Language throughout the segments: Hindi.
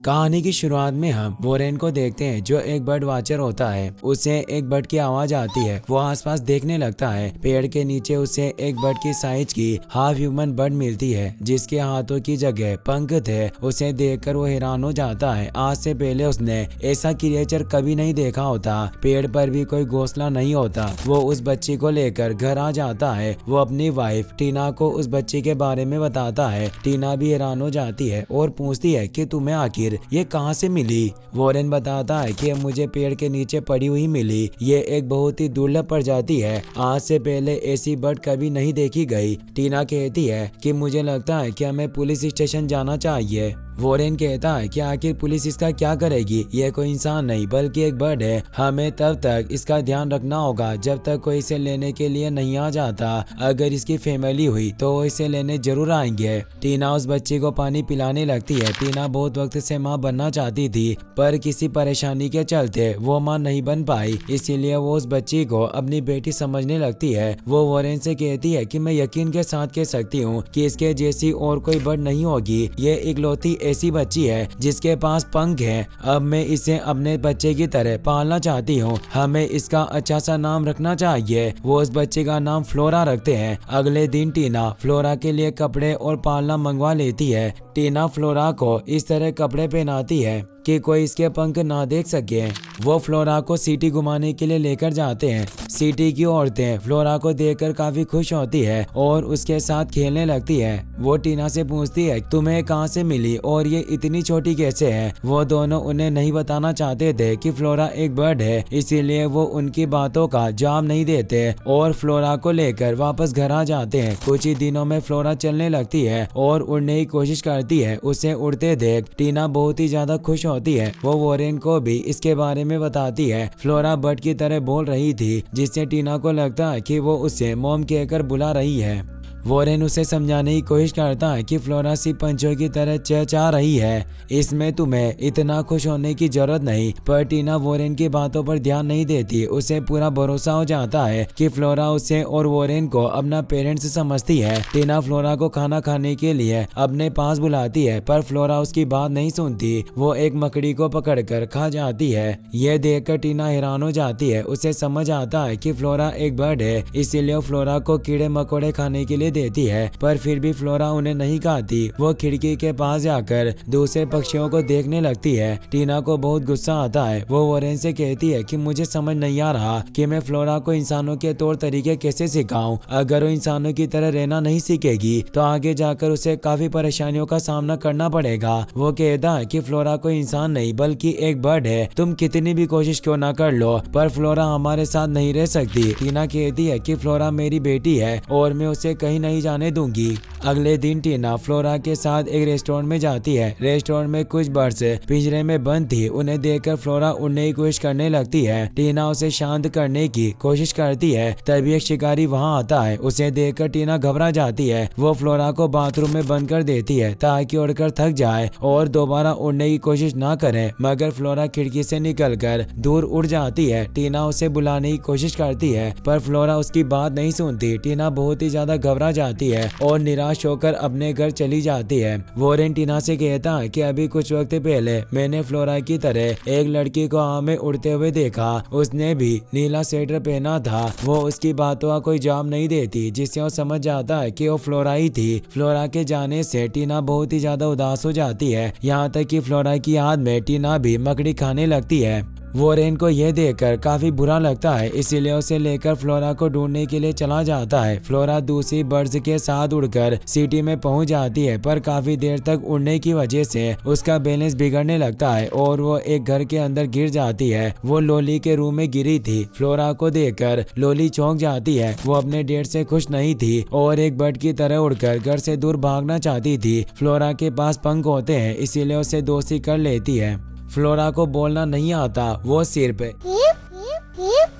कहानी की शुरुआत में हम वोरेन को देखते हैं जो एक बर्ड वाचर होता है। उसे एक बर्ड की आवाज आती है। वो आसपास देखने लगता है। पेड़ के नीचे उसे एक बर्ड की साइज की हाफ ह्यूमन बर्ड मिलती है जिसके हाथों की जगह पंख थे। उसे देखकर वो हैरान हो जाता है। आज से पहले उसने ऐसा क्रिएचर कभी नहीं देखा होता। पेड़ पर भी कोई घोंसला नहीं होता। वो उस बच्ची को लेकर घर आ जाता है। वो अपनी वाइफ टीना को उस बच्ची के बारे में बताता है। टीना भी हैरान हो जाती है और पूछती है कि तुम्हें आखिर ये कहां से मिली। वोरेन बताता है कि मुझे पेड़ के नीचे पड़ी हुई मिली। ये एक बहुत ही दुर्लभ प्रजाति है। आज से पहले ऐसी बर्ड कभी नहीं देखी गई। टीना कहती है कि मुझे लगता है कि हमें पुलिस स्टेशन जाना चाहिए। वोरेन कहता है कि आखिर पुलिस इसका क्या करेगी। यह कोई इंसान नहीं बल्कि एक बर्ड है। हमें तब तक इसका ध्यान रखना होगा जब तक कोई इसे लेने के लिए नहीं आ जाता। अगर इसकी फैमिली हुई तो वो इसे लेने जरूर आएंगे। टीना उस बच्ची को पानी पिलाने लगती है। टीना बहुत वक्त से माँ बनना चाहती थी पर किसी परेशानी के चलते वो माँ नहीं बन पाई। इसीलिए वो उस बच्ची को अपनी बेटी समझने लगती है। वो वोरेन से कहती है कि मैं यकीन के साथ कह सकती हूँ कि इसके जैसी और कोई बर्ड नहीं होगी। ये इकलौती ऐसी बच्ची है जिसके पास पंख है। अब मैं इसे अपने बच्चे की तरह पालना चाहती हूँ। हमें इसका अच्छा सा नाम रखना चाहिए। वो उस बच्चे का नाम फ्लोरा रखते हैं। अगले दिन टीना फ्लोरा के लिए कपड़े और पालना मंगवा लेती है। टीना फ्लोरा को इस तरह कपड़े पहनाती है कि कोई इसके पंख ना देख सके। वो फ्लोरा को सिटी घुमाने के लिए लेकर जाते हैं। सिटी की औरतें फ्लोरा को देखकर काफी खुश होती है और उसके साथ खेलने लगती है। वो टीना से पूछती है तुम्हें कहाँ से मिली और ये इतनी छोटी कैसे है। वो दोनों उन्हें नहीं बताना चाहते थे कि फ्लोरा एक बर्ड है, इसीलिए वो उनकी बातों का जवाब नहीं देते और फ्लोरा को लेकर वापस घर आ जाते हैं। कुछ ही दिनों में फ्लोरा चलने लगती है और उड़ने की कोशिश करती है। उसे उड़ते देख टीना बहुत ही ज्यादा खुश होती है। वो वोरेन को भी इसके बारे में बताती है। फ्लोरा बर्ड की तरह बोल रही थी जिससे टीना को लगता है कि वो उसे मॉम कहकर बुला रही है। वोरेन उसे समझाने की कोशिश करता है कि फ्लोरा सिर्फ पंछियों की तरह चहचहा रही है, इसमें तुम्हें इतना खुश होने की जरूरत नहीं। पर टीना वोरेन की बातों पर ध्यान नहीं देती। उसे पूरा भरोसा हो जाता है कि फ्लोरा उसे और वोरेन को अपना पेरेंट्स समझती है। टीना फ्लोरा को खाना खाने के लिए अपने पास बुलाती है पर फ्लोरा उसकी बात नहीं सुनती। वो एक मकड़ी को पकड़कर खा जाती है। यह देखकर टीना हैरान हो जाती है। उसे समझ आता है कि फ्लोरा एक बर्ड है, इसीलिए फ्लोरा को कीड़े मकोड़े खाने के लिए देती है पर फिर भी फ्लोरा उन्हें नहीं खाती। वो खिड़की के पास जाकर दूसरे पक्षियों को देखने लगती है। टीना को बहुत गुस्सा आता है। वो वोरेन से कहती है कि मुझे समझ नहीं आ रहा कि मैं फ्लोरा को इंसानों के तौर तरीके कैसे सिखाऊं। अगर वो इंसानों की तरह रहना नहीं सीखेगी तो आगे जाकर उसे काफी परेशानियों का सामना करना पड़ेगा। वो कहता है कि फ्लोरा कोई इंसान नहीं बल्कि एक बर्ड है। तुम कितनी भी कोशिश क्यों ना कर लो पर फ्लोरा हमारे साथ नहीं रह सकती। टीना कहती है कि फ्लोरा मेरी बेटी है और मैं उसे कहीं नहीं जाने दूंगी। अगले दिन टीना फ्लोरा के साथ एक रेस्टोरेंट में जाती है। रेस्टोरेंट में कुछ बर्ड्स पिंजरे में बंद थी। उन्हें देखकर फ्लोरा उड़ने की कोशिश करने लगती है। टीना उसे शांत करने की कोशिश करती है। तभी एक शिकारी वहां आता है। उसे देखकर टीना घबरा जाती है। वो फ्लोरा को बाथरूम में बंद कर देती है ताकि उड़कर थक जाए और दोबारा उड़ने की कोशिश ना करे, मगर फ्लोरा खिड़की से निकलकर दूर उड़ जाती है। टीना उसे बुलाने की कोशिश करती है पर फ्लोरा उसकी बात नहीं सुनती। टीना बहुत ही ज्यादा घबरा जाती है और निराश होकर अपने घर चली जाती है। वोरेन टीना से कहता है कि अभी कुछ वक्त पहले मैंने फ्लोरा की तरह एक लड़की को हवा में उड़ते हुए देखा। उसने भी नीला स्वेटर पहना था। वो उसकी बातों का कोई जवाब नहीं देती जिससे वो समझ जाता है कि वो फ्लोरा ही थी। फ्लोरा के जाने से टीना बहुत ही ज्यादा उदास हो जाती है। यहाँ तक कि फ्लोरा की याद में टीना भी मकड़ी खाने लगती है। वोरेन को यह देखकर काफी बुरा लगता है, इसीलिए उसे लेकर फ्लोरा को ढूंढने के लिए चला जाता है। फ्लोरा दूसरी बर्ड्स के साथ उड़कर सिटी में पहुंच जाती है पर काफी देर तक उड़ने की वजह से उसका बैलेंस बिगड़ने लगता है और वो एक घर के अंदर गिर जाती है। वो लोली के रूम में गिरी थी। फ्लोरा को देखकर लोली चौंक जाती है। वो अपने डेट से खुश नहीं थी और एक बर्ड की तरह उड़कर घर से दूर भागना चाहती थी। फ्लोरा के पास पंख होते हैं इसीलिए उसे दोस्ती कर लेती है। फ्लोरा को बोलना नहीं आता। वो सिर्फ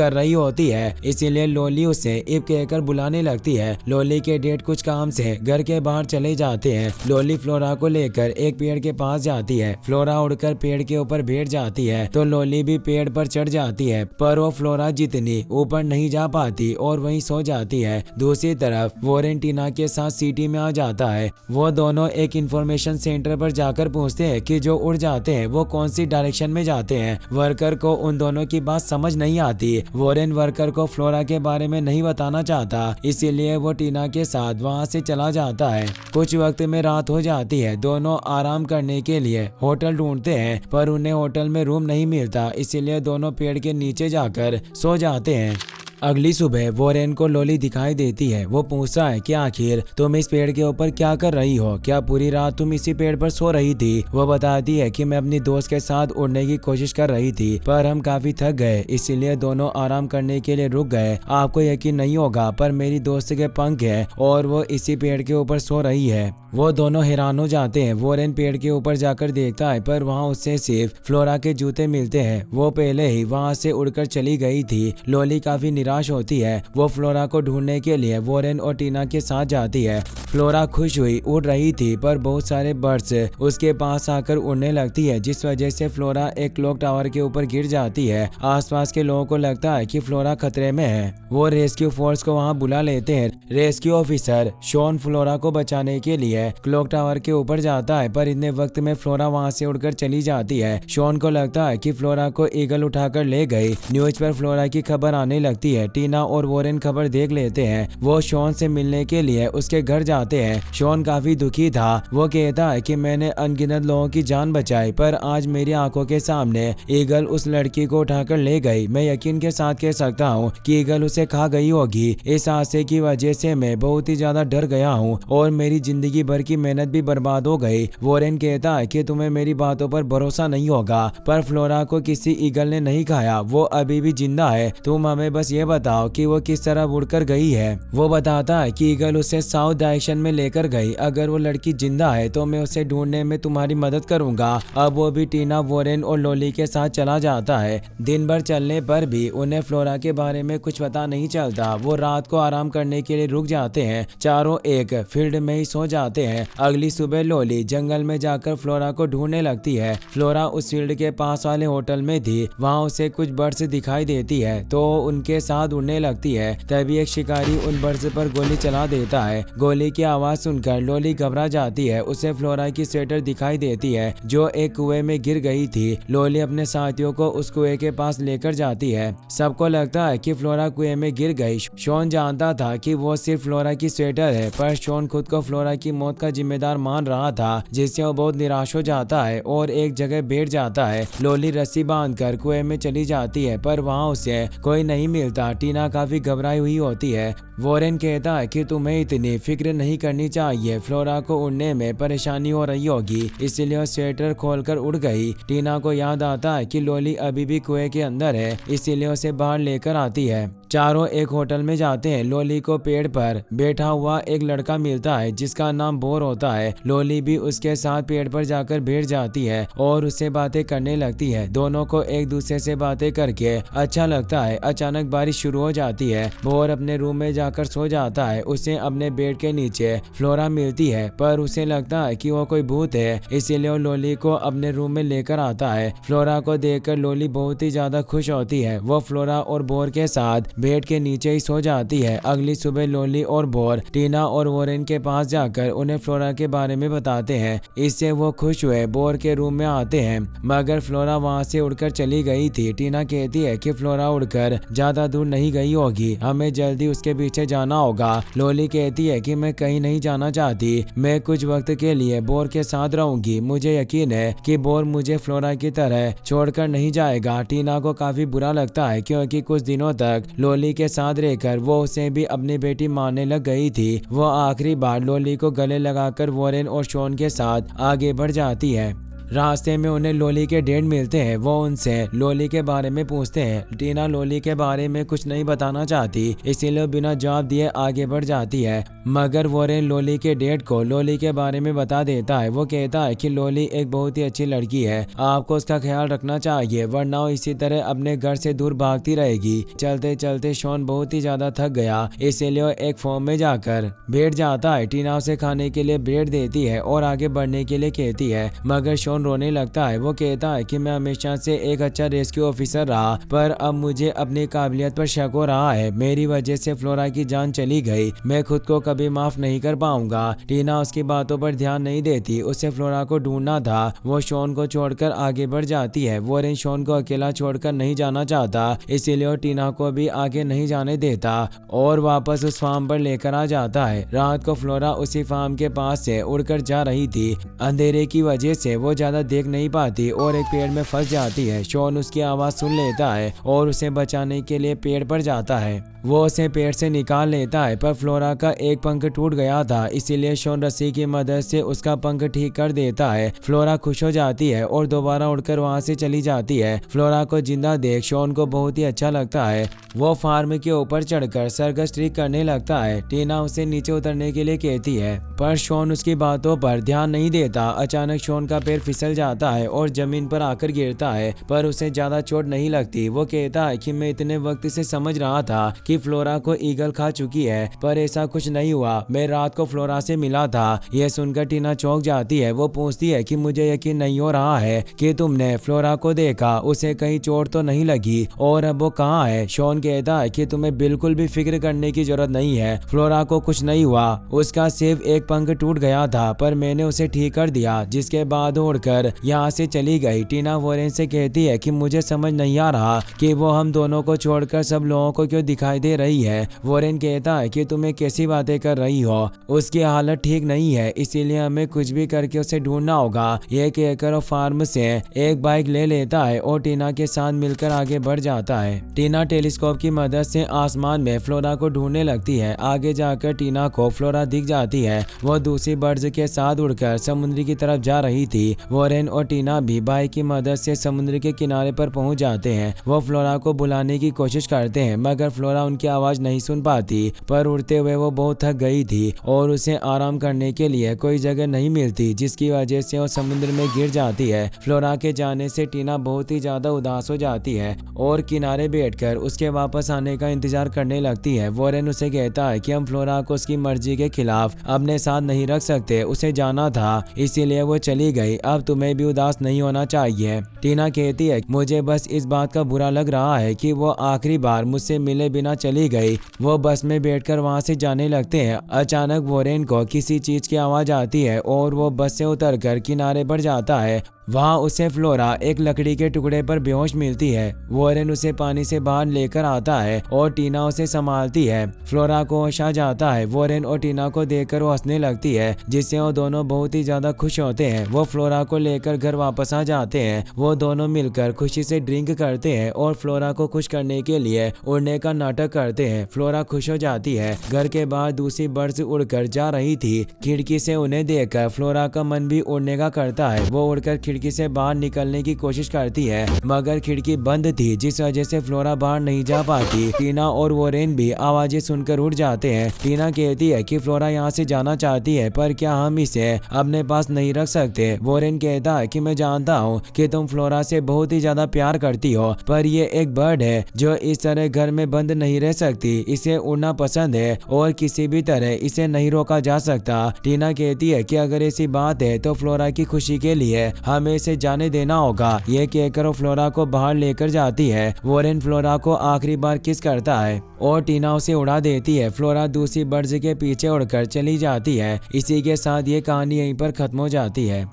कर रही होती है, इसीलिए लोली उसे इब कहकर बुलाने लगती है। लोली के डेट कुछ काम से घर के बाहर चले जाते हैं। लोली फ्लोरा को लेकर एक पेड़ के पास जाती है। फ्लोरा उड़कर पेड़ के ऊपर बैठ जाती है तो लोली भी पेड़ पर चढ़ जाती है, पर वो फ्लोरा जितनी ऊपर नहीं जा पाती और वहीं सो जाती है। दूसरी तरफ वॉरेन टीना के साथ सिटी में आ जाता है। वो दोनों एक इंफॉर्मेशन सेंटर पर जाकर पूछते हैं कि जो उड़ जाते हैं वो कौन सी डायरेक्शन में जाते हैं। वर्कर को उन दोनों की बात समझ नहीं आती। वॉरेन वर्कर को फ्लोरा के बारे में नहीं बताना चाहता, इसीलिए वो टीना के साथ वहाँ से चला जाता है। कुछ वक्त में रात हो जाती है। दोनों आराम करने के लिए होटल ढूंढते हैं, पर उन्हें होटल में रूम नहीं मिलता, इसीलिए दोनों पेड़ के नीचे जाकर सो जाते हैं। अगली सुबह वॉरेन को लोली दिखाई देती है। वो पूछता है कि आखिर तुम इस पेड़ के ऊपर क्या कर रही हो, क्या पूरी रात तुम इसी पेड़ पर सो रही थी। वो बताती है कि मैं अपनी दोस्त के साथ उड़ने की कोशिश कर रही थी, पर हम काफी थक गए, इसीलिए दोनों आराम करने के लिए रुक गए। आपको यकीन नहीं होगा, पर मेरी दोस्त के पंख है और वो इसी पेड़ के ऊपर सो रही है। वो दोनों हैरान हो जाते हैं। वॉरेन पेड़ के ऊपर जाकर देखता है, पर वहाँ उससे सिर्फ फ्लोरा के जूते मिलते हैं। वो पहले ही वहाँ से उड़कर चली गई थी। लोली काफी निराश होती है। वो फ्लोरा को ढूंढने के लिए वॉरेन और टीना के साथ जाती है। फ्लोरा खुश हुई उड़ रही थी, पर बहुत सारे बर्ड्स उसके पास आकर उड़ने लगती है, जिस वजह से फ्लोरा एक क्लॉक टावर के ऊपर गिर जाती है। आसपास के लोगों को लगता है कि फ्लोरा खतरे में है। वो रेस्क्यू फोर्स को वहाँ बुला लेते हैं। रेस्क्यू ऑफिसर शॉन फ्लोरा को बचाने के लिए क्लॉक टावर के ऊपर जाता है, पर इतने वक्त में फ्लोरा वहाँ से उड़कर चली जाती है। शॉन को लगता है कि फ्लोरा को ईगल उठाकर ले गई। न्यूज पर फ्लोरा की खबर आने लगती है। टीना और वॉरेन खबर देख लेते हैं। वो शॉन से मिलने के लिए उसके घर जाते हैं। शॉन काफी दुखी था। वो कहता है कि मैंने अनगिनत लोगों की जान बचाई, पर आज मेरी आंखों के सामने ईगल उस लड़की को उठाकर ले गई। मैं यकीन के साथ कह सकता हूँ कि ईगल उसे खा गई होगी। इस हादसे की वजह से मैं बहुत ही ज्यादा डर गया हूँ और मेरी जिंदगी भर की मेहनत भी बर्बाद हो गई। वॉरेन कहता है कि तुम्हें मेरी बातों पर भरोसा नहीं होगा, पर फ्लोरा को किसी ईगल ने नहीं खाया। वो अभी भी जिंदा है। तुम हमें बस ये बताओ कि वो किस तरह उड़कर गई है। वो बताता है कि ईगल उसे साउथ डायरेक्शन में लेकर गई। अगर वो लड़की जिंदा है तो मैं उसे ढूंढने में तुम्हारी मदद करूंगा। अब वो भी टीना, वॉरेन और लोली के साथ चला जाता है। दिन भर चलने पर भी उन्हें फ्लोरा के बारे में कुछ पता नहीं चलता। वो रात को आराम करने के लिए रुक जाते हैं। चारों एक फील्ड में ही सो जाते हैं। अगली सुबह लोली जंगल में जाकर फ्लोरा को ढूंढने लगती है। फ्लोरा उस फील्ड के पास वाले होटल में थी। वहाँ उसे कुछ बर्ड्स दिखाई देती है तो उनके साथ उड़ने लगती है। तभी एक शिकारी उन बर्ड्स पर गोली चला देता है। गोली की आवाज सुनकर लोली घबरा जाती है। उसे फ्लोरा की स्वेटर दिखाई देती है जो एक कुएं में गिर गई थी। लोली अपने साथियों को उस कुएं के पास लेकर जाती है। सबको लगता है कि फ्लोरा कुएं में गिर गई। शॉन जानता था कि वो सिर्फ फ्लोरा की स्वेटर है, पर शॉन खुद को फ्लोरा की मौत का जिम्मेदार मान रहा था, जिससे वो बहुत निराश हो जाता है और एक जगह बैठ जाता है। लोली रस्सी बांधकर कुएं में चली जाती है, पर वहाँ उसे कोई नहीं मिलता। टीना काफी घबराई हुई होती है। वॉरेन कहता है कि तुम्हें इतनी फिक्र नहीं करनी चाहिए। फ्लोरा को उड़ने में परेशानी हो रही होगी, इसलिए वो स्वेटर खोलकर उड़ गई। टीना को याद आता है कि लोली अभी भी कुएं के अंदर है, इसीलिए उसे बाहर लेकर आती है। चारों एक होटल में जाते हैं। लोली को पेड़ पर बैठा हुआ एक लड़का मिलता है जिसका नाम बोर होता है। लोली भी उसके साथ पेड़ पर जाकर बैठ जाती है और उससे बातें करने लगती है। दोनों को एक दूसरे से बातें करके अच्छा लगता है। अचानक बारिश शुरू हो जाती है। बोर अपने रूम में जाकर सो जाता है। उसे अपने बेड के नीचे फ्लोरा मिलती है, पर उसे लगता है कि वो कोई भूत है, इसीलिए वो लोली को अपने रूम में लेकर आता है। फ्लोरा को देखकर लोली बहुत ही ज्यादा खुश होती है। वो फ्लोरा और बोर के साथ बेड के नीचे ही सो जाती है। अगली सुबह लोली और बोर टीना और वॉरेन के पास जाकर उन्हें फ्लोरा के बारे में बताते हैं। इससे वो खुश हुए बोर के रूम में आते हैं, मगर फ्लोरा वहाँ से उड़कर चली गई थी। टीना कहती है कि फ्लोरा उड़कर ज्यादा दूर नहीं गई होगी, हमें जल्दी उसके पीछे जाना होगा। लोली कहती है कि मैं कहीं नहीं जाना चाहती, मैं कुछ वक्त के लिए बोर के साथ रहूंगी। मुझे यकीन है कि बोर मुझे फ्लोरा की तरह छोड़कर नहीं जाएगा। टीना को काफी बुरा लगता है क्योंकि कुछ दिनों तक लोली के साथ रहकर वो उसे भी अपनी बेटी मानने लग गई थी। वो आखिरी बार लोली को गले लगाकर वॉरेन और शॉन के साथ आगे बढ़ जाती है। रास्ते में उन्हें लोली के डैड मिलते हैं। वो उनसे लोली के बारे में पूछते हैं। टीना लोली के बारे में कुछ नहीं बताना चाहती, इसीलिए बिना जवाब दिए आगे बढ़ जाती है। मगर वोरेन लोली के डेड को लोली के बारे में बता देता है। वो कहता है कि लोली एक बहुत ही अच्छी लड़की है, आपको उसका ख्याल रखना चाहिए वरना वो इसी तरह अपने घर से दूर भागती रहेगी। चलते चलते शॉन बहुत ही ज्यादा थक गया, इसीलिए वो एक फॉर्म में जाकर बैठ जाता है। टीना उसे खाने के लिए ब्रेड देती है और आगे बढ़ने के लिए कहती है, मगर शॉन रोने लगता है। वो कहता है कि मैं हमेशा से एक अच्छा रेस्क्यू ऑफिसर रहा, पर अब मुझे अपनी काबिलियत पर शक हो रहा है। मेरी वजह से फ्लोरा की जान चली गई, मैं खुद को कभी माफ नहीं कर पाऊंगा। टीना उसकी बातों पर ध्यान नहीं देती, उसे फ्लोरा को ढूंढना था। वो शॉन को छोड़कर आगे बढ़ जाती है। वोरेन शॉन को अकेला छोड़कर नहीं जाना चाहता, इसीलिए वो टीना को भी आगे नहीं जाने देता और वापस उस फार्म पर लेकर आ जाता है। रात को फ्लोरा उसी फार्म के पास से उड़कर जा रही थी। अंधेरे की वजह से वो ज्यादा देख नहीं पाती और एक पेड़ में फंस जाती है। शॉन उसकी आवाज सुन लेता है और उसे बचाने के लिए पेड़ पर जाता है। वो उसे पेड़ से निकाल लेता है, पर फ्लोरा का एक पंख टूट गया था, इसीलिए शॉन रस्सी की मदद से उसका पंख ठीक कर देता है। फ्लोरा खुश हो जाती है और दोबारा उड़कर वहां से चली जाती है। फ्लोरा को जिंदा देख शॉन को बहुत ही अच्छा लगता है। वो फार्म के ऊपर चढ़कर सर्कस ट्रिक करने लगता है। टीना उसे नीचे उतरने के लिए कहती है, पर शॉन उसकी बातों पर ध्यान नहीं देता। अचानक शॉन का पैर फिसल जाता है और जमीन पर आकर गिरता है, पर उसे ज्यादा चोट नहीं लगती। वो कहता है कि मैं इतने वक्त से समझ रहा था कि फ्लोरा को ईगल खा चुकी है, पर ऐसा कुछ नहीं हुआ। मैं रात को फ्लोरा से मिला था। यह सुनकर टीना चौंक जाती है। वो पूछती है कि मुझे यकीन नहीं हो रहा है कि तुमने फ्लोरा को देखा, उसे कहीं चोट तो नहीं लगी और अब वो कहाँ है? शॉन कहता है कि तुम्हें बिल्कुल भी फिक्र करने की जरूरत नहीं है, फ्लोरा को कुछ नहीं हुआ, उसका सिर्फ एक पंख टूट गया था, पर मैंने उसे ठीक कर दिया। जिसके बाद उड़कर यहाँ से चली गई। टीना वोरेन से कहती है कि मुझे समझ नहीं आ रहा कि वो हम दोनों को छोड़कर सब लोगों को क्यों दिखाई दे रही है। वोरेन कहता है कि तुम्हें कैसी बातें कर रही हो, उसकी हालत ठीक नहीं है, इसीलिए हमें कुछ भी करके उसे ढूंढना होगा। यह कहकर वो फार्म से एक बाइक ले लेता है और टीना के साथ मिलकर आगे बढ़ जाता है। टीना टेलीस्कोप की मदद से आसमान में फ्लोरा को ढूंढने लगती है। आगे जाकर टीना को फ्लोरा दिख जाती है। वो दूसरी बर्ड्स के साथ उड़कर समुद्र की तरफ जा रही थी। वोरेन और टीना भी बाइक की मदद से समुद्र के किनारे पर पहुंच जाते हैं। वो फ्लोरा को बुलाने की कोशिश करते हैं, मगर फ्लोरा उनकी आवाज नहीं सुन पाती। पर उड़ते हुए वो बहुत थक गई थी और उसे आराम करने के लिए कोई जगह नहीं मिलती, जिसकी वजह से वो समुद्र में गिर जाती है। फ्लोरा के जाने से टीना बहुत ही ज्यादा उदास हो जाती है और किनारे बैठकर उसके वापस आने का इंतजार करने लगती है। वोरेन उसे कहता है कि हम फ्लोरा को उसकी मर्जी के खिलाफ अपने साथ नहीं रख सकते, उसे जाना था इसीलिए वो चली गई, अब तुम्हें भी उदास नहीं होना चाहिए। टीना कहती है मुझे बस इस बात का बुरा लग रहा है कि वो आखिरी बार मुझसे मिले बिना चली गई। वो बस में बैठकर वहां से जाने लगते हैं। अचानक वोरेन को किसी चीज की आवाज आती है और वो बस से उतरकर किनारे पर जाता है। वहाँ उसे फ्लोरा एक लकड़ी के टुकड़े पर बेहोश मिलती है। वोरेन उसे पानी से बाहर लेकर आता है और टीना उसे संभालती है। फ्लोरा को होश आ जाता है। वोरेन और टीना को देखकर वो हंसने लगती है, जिससे वो दोनों बहुत ही ज्यादा खुश होते हैं। वो फ्लोरा को लेकर घर वापस आ जाते हैं। वो दोनों मिलकर खुशी से ड्रिंक करते हैं और फ्लोरा को खुश करने के लिए उड़ने का नाटक करते हैं। फ्लोरा खुश हो जाती है। घर के बाहर दूसरी बर्ड्स उड़कर जा रही थी। खिड़की से उन्हें देखकर फ्लोरा का मन भी उड़ने का करता है। वो उड़कर खिड़की से बाहर निकलने की कोशिश करती है, मगर खिड़की बंद थी, जिस वजह से फ्लोरा बाहर नहीं जा पाती। टीना और वोरेन भी आवाजें सुनकर उठ जाते हैं। टीना कहती है कि फ्लोरा यहाँ से जाना चाहती है, पर क्या हम इसे अपने पास नहीं रख सकते? वोरेन कहता है कि मैं जानता हूँ कि तुम फ्लोरा से बहुत ही ज्यादा प्यार करती हो, पर ये एक बर्ड है जो इस तरह घर में बंद नहीं रह सकती। इसे उड़ना पसंद है और किसी भी तरह इसे नहीं रोका जा सकता। टीना कहती है कि अगर ऐसी बात है तो फ्लोरा की खुशी के लिए हमें इसे जाने देना होगा। ये कहकर वो फ्लोरा को बाहर लेकर जाती है। वोरेन फ्लोरा को आखिरी बार किस करता है और टीना उसे उड़ा देती है। फ्लोरा दूसरी बर्ड्स के पीछे उड़कर चली जाती है। इसी के साथ ये कहानी यहीं पर खत्म हो जाती है।